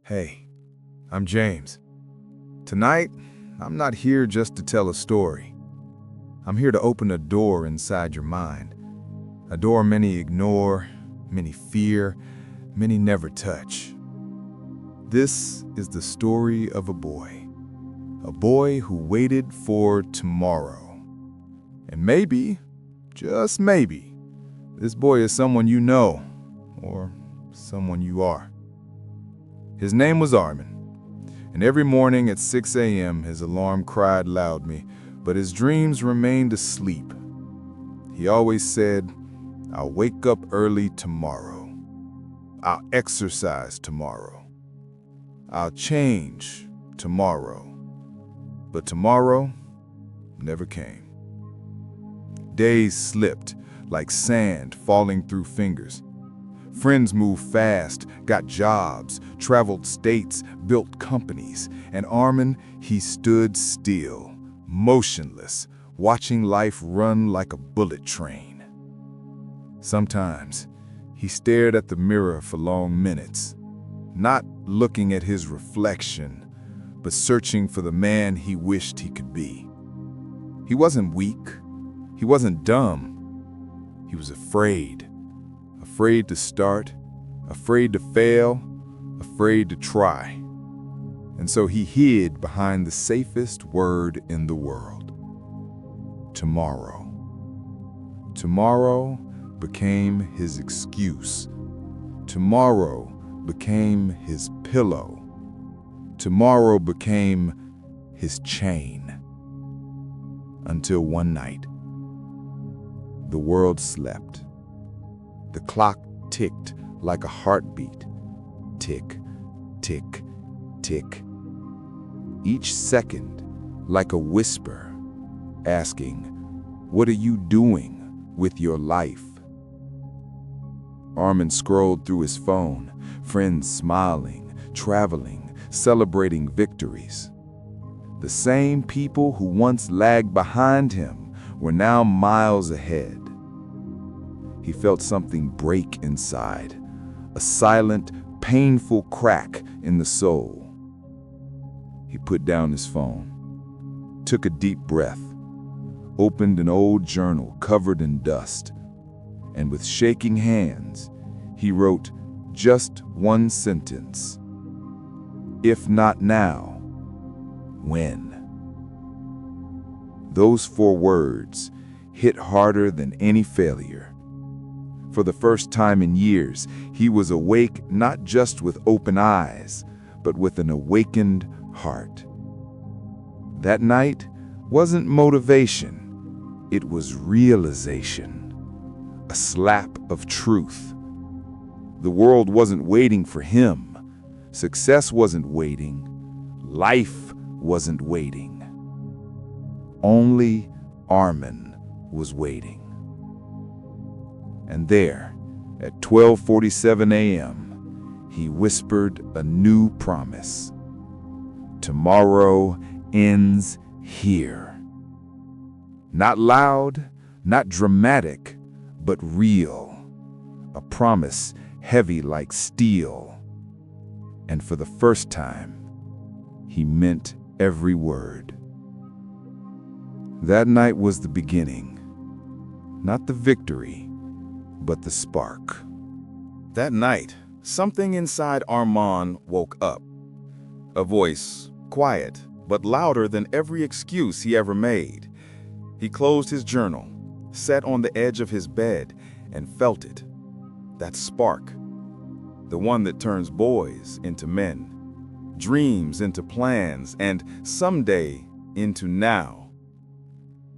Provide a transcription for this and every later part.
Hey, I'm James. Tonight, I'm not here just to tell a story. I'm here to open a door inside your mind. A door many ignore, many fear, many never touch. This is the story of a boy who waited for tomorrow. And maybe, just maybe, this boy is someone you know, or someone you are. His name was Armin, and every morning at 6 a.m. his alarm cried loudly, but his dreams remained asleep. He always said, "I'll wake up early tomorrow. I'll exercise tomorrow. I'll change tomorrow." But tomorrow never came. Days slipped like sand falling through fingers. Friends moved fast, got jobs, traveled states, built companies, and Armin, he stood still, motionless, watching life run like a bullet train. Sometimes, he stared at the mirror for long minutes, not looking at his reflection, but searching for the man he wished he could be. He wasn't weak. He wasn't dumb. He was afraid. Afraid to start, afraid to fail, afraid to try. And so he hid behind the safest word in the world: tomorrow. Tomorrow became his excuse. Tomorrow became his pillow. Tomorrow became his chain. Until one night, the world slept. The clock ticked like a heartbeat. Tick, tick, tick. Each second like a whisper, asking, "What are you doing with your life?" Armin scrolled through his phone, friends smiling, traveling, celebrating victories. The same people who once lagged behind him were now miles ahead. He felt something break inside, a silent, painful crack in the soul. He put down his phone, took a deep breath, opened an old journal covered in dust, and with shaking hands, he wrote just one sentence: "If not now, when?" Those 4 words hit harder than any failure. For the first time in years, he was awake not just with open eyes, but with an awakened heart. That night wasn't motivation, it was realization, a slap of truth. The world wasn't waiting for him. Success wasn't waiting. Life wasn't waiting. Only Armin was waiting. And there, at 12:47 a.m., he whispered a new promise. Tomorrow ends here. Not loud, not dramatic, but real. A promise heavy like steel. And for the first time, he meant every word. That night was the beginning, not the victory, but the spark. That night, something inside Armin woke up. A voice, quiet, but louder than every excuse he ever made. He closed his journal, sat on the edge of his bed, and felt it. That spark. The one that turns boys into men, dreams into plans, and someday into now.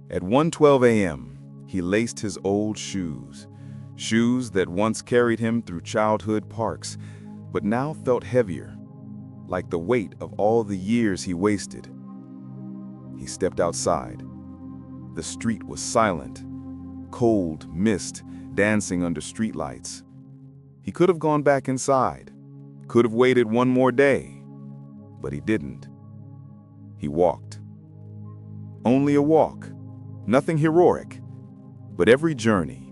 At 1:12 a.m., he laced his old shoes. Shoes that once carried him through childhood parks, but now felt heavier, like the weight of all the years he wasted. He stepped outside. The street was silent, cold mist dancing under streetlights. He could have gone back inside, could have waited one more day, but he didn't. He walked. Only a walk, nothing heroic, but every journey,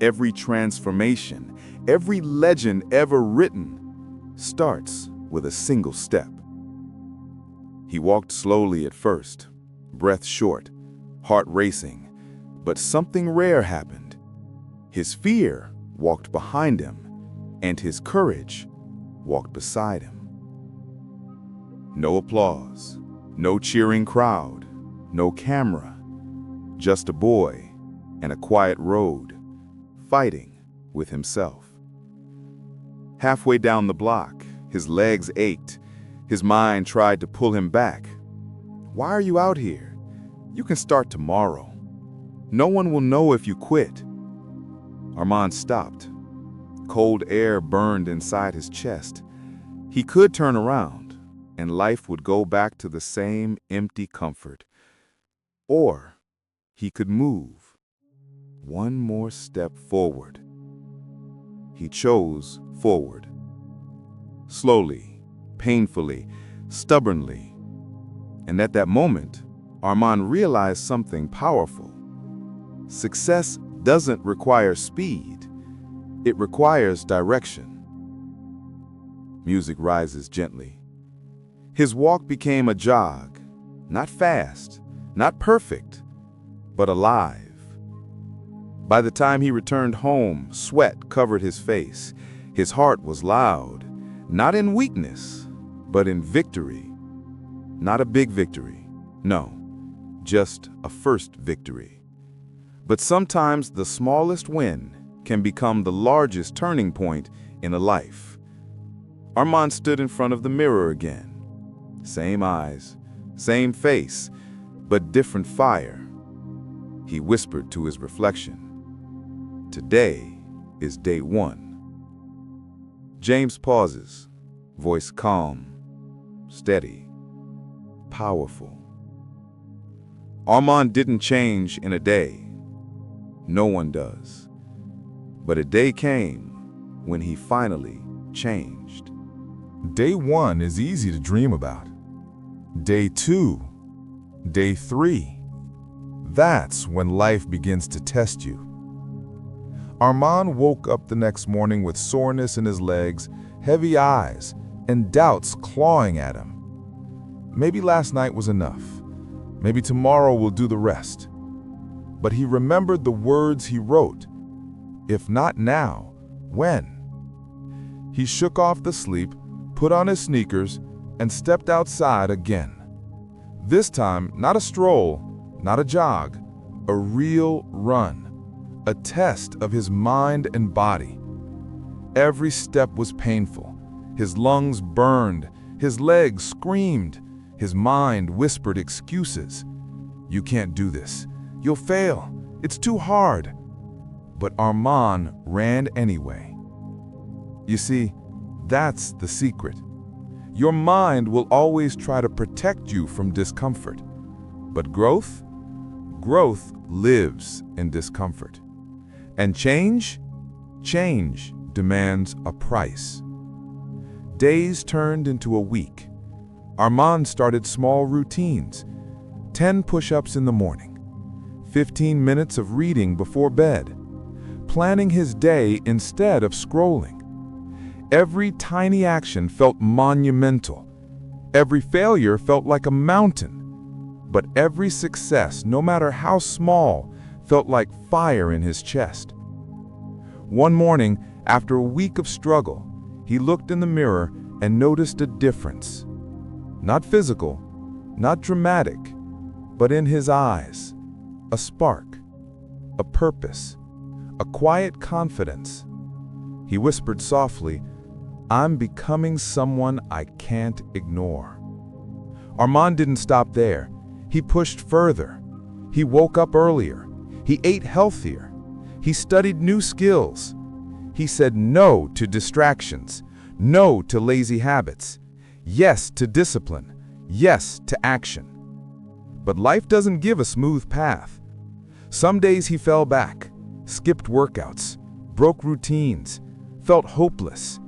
every transformation, every legend ever written starts with a single step. He walked slowly at first, breath short, heart racing, but something rare happened. His fear walked behind him, and his courage walked beside him. No applause, no cheering crowd, no camera, just a boy and a quiet road, fighting with himself. Halfway down the block, his legs ached. His mind tried to pull him back. "Why are you out here? You can start tomorrow. No one will know if you quit." Armand stopped. Cold air burned inside his chest. He could turn around, and life would go back to the same empty comfort. Or he could move one more step forward. He chose forward. Slowly, painfully, stubbornly. And at that moment, Armand realized something powerful. Success doesn't require speed. It requires direction. Music rises gently. His walk became a jog, not fast, not perfect, but alive. By the time he returned home, sweat covered his face. His heart was loud, not in weakness, but in victory. Not a big victory, no, just a first victory. But sometimes the smallest win can become the largest turning point in a life. Armand stood in front of the mirror again. Same eyes, same face, but different fire. He whispered to his reflection, "Today is day one." James pauses, voice calm, steady, powerful. Armand didn't change in a day. No one does. But a day came when he finally changed. Day one is easy to dream about. Day two, day three. That's when life begins to test you. Armand woke up the next morning with soreness in his legs, heavy eyes, and doubts clawing at him. Maybe last night was enough. Maybe tomorrow will do the rest. But he remembered the words he wrote. If not now, when? He shook off the sleep, put on his sneakers, and stepped outside again. This time, not a stroll, not a jog, a real run. A test of his mind and body. Every step was painful. His lungs burned, his legs screamed, his mind whispered excuses. "You can't do this. You'll fail. It's too hard." But Armand ran anyway. You see, that's the secret. Your mind will always try to protect you from discomfort. But growth lives in discomfort. And change demands a price. Days turned into a week. Armand started small routines. 10 push-ups in the morning, 15 minutes of reading before bed, planning his day instead of scrolling. Every tiny action felt monumental. Every failure felt like a mountain. But every success, no matter how small, felt like fire in his chest. One morning, after a week of struggle, he looked in the mirror and noticed a difference. Not physical, not dramatic, but in his eyes. A spark, a purpose, a quiet confidence. He whispered softly, "I'm becoming someone I can't ignore." Armand didn't stop there. He pushed further. He woke up earlier. He ate healthier. He studied new skills. He said no to distractions, no to lazy habits, yes to discipline, yes to action. But life doesn't give a smooth path. Some days he fell back, skipped workouts, broke routines, felt hopeless.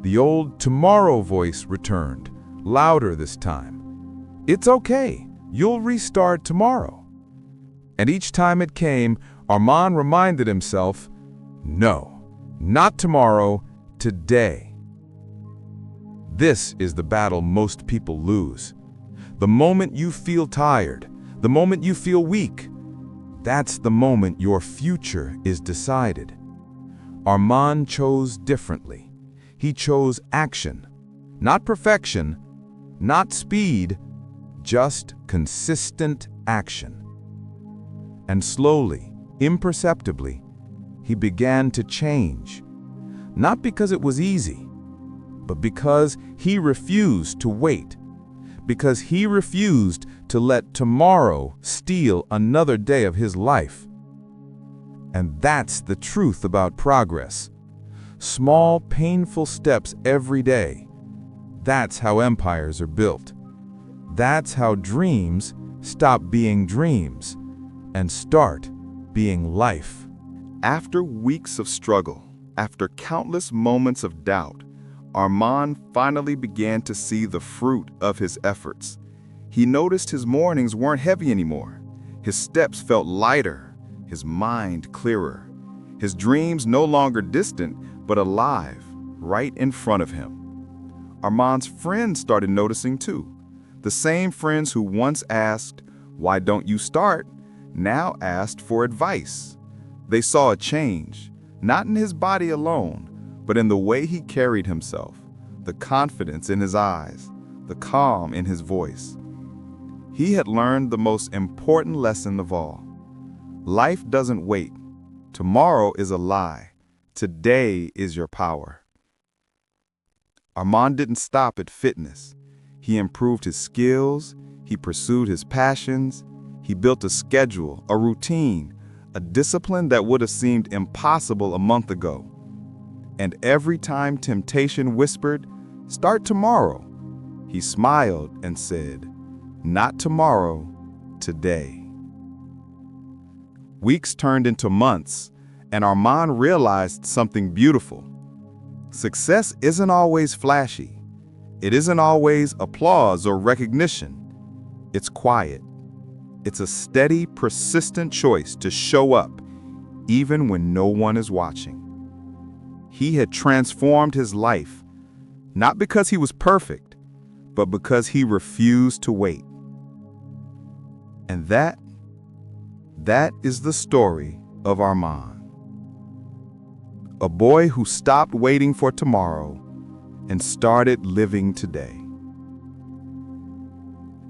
The old tomorrow voice returned, louder this time. "It's okay, you'll restart tomorrow." And each time it came, Armand reminded himself, no, not tomorrow, today. This is the battle most people lose. The moment you feel tired, the moment you feel weak, that's the moment your future is decided. Armand chose differently. He chose action, not perfection, not speed, just consistent action. And slowly, imperceptibly, he began to change. Not because it was easy, but because he refused to wait. Because he refused to let tomorrow steal another day of his life. And that's the truth about progress. Small, painful steps every day. That's how empires are built. That's how dreams stop being dreams and start being life. After weeks of struggle, after countless moments of doubt, Armand finally began to see the fruit of his efforts. He noticed his mornings weren't heavy anymore. His steps felt lighter, his mind clearer. His dreams no longer distant, but alive, right in front of him. Armand's friends started noticing too. The same friends who once asked, "Why don't you start?" now asked for advice. They saw a change, not in his body alone, but in the way he carried himself, the confidence in his eyes, the calm in his voice. He had learned the most important lesson of all. Life doesn't wait. Tomorrow is a lie. Today is your power. Armand didn't stop at fitness. He improved his skills, he pursued his passions, he built a schedule, a routine, a discipline that would have seemed impossible a month ago. And every time temptation whispered, "Start tomorrow," he smiled and said, "Not tomorrow, today." Weeks turned into months, and Armand realized something beautiful. Success isn't always flashy. It isn't always applause or recognition. It's quiet. It's a steady, persistent choice to show up, even when no one is watching. He had transformed his life, not because he was perfect, but because he refused to wait. And that is the story of Armand. A boy who stopped waiting for tomorrow and started living today.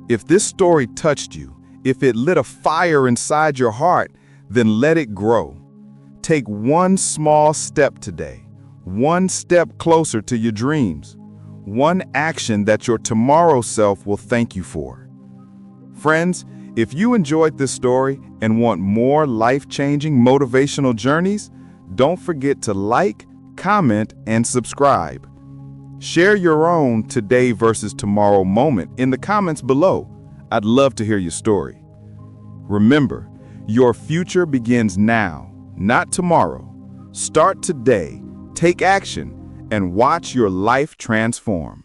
If this story touched you, if it lit a fire inside your heart, then let it grow. Take one small step today. One step closer to your dreams. One action that your tomorrow self will thank you for. Friends, if you enjoyed this story and want more life-changing motivational journeys, don't forget to like, comment, and subscribe. Share your own today versus tomorrow moment in the comments below. I'd love to hear your story. Remember, your future begins now, not tomorrow. Start today. Take action and watch your life transform.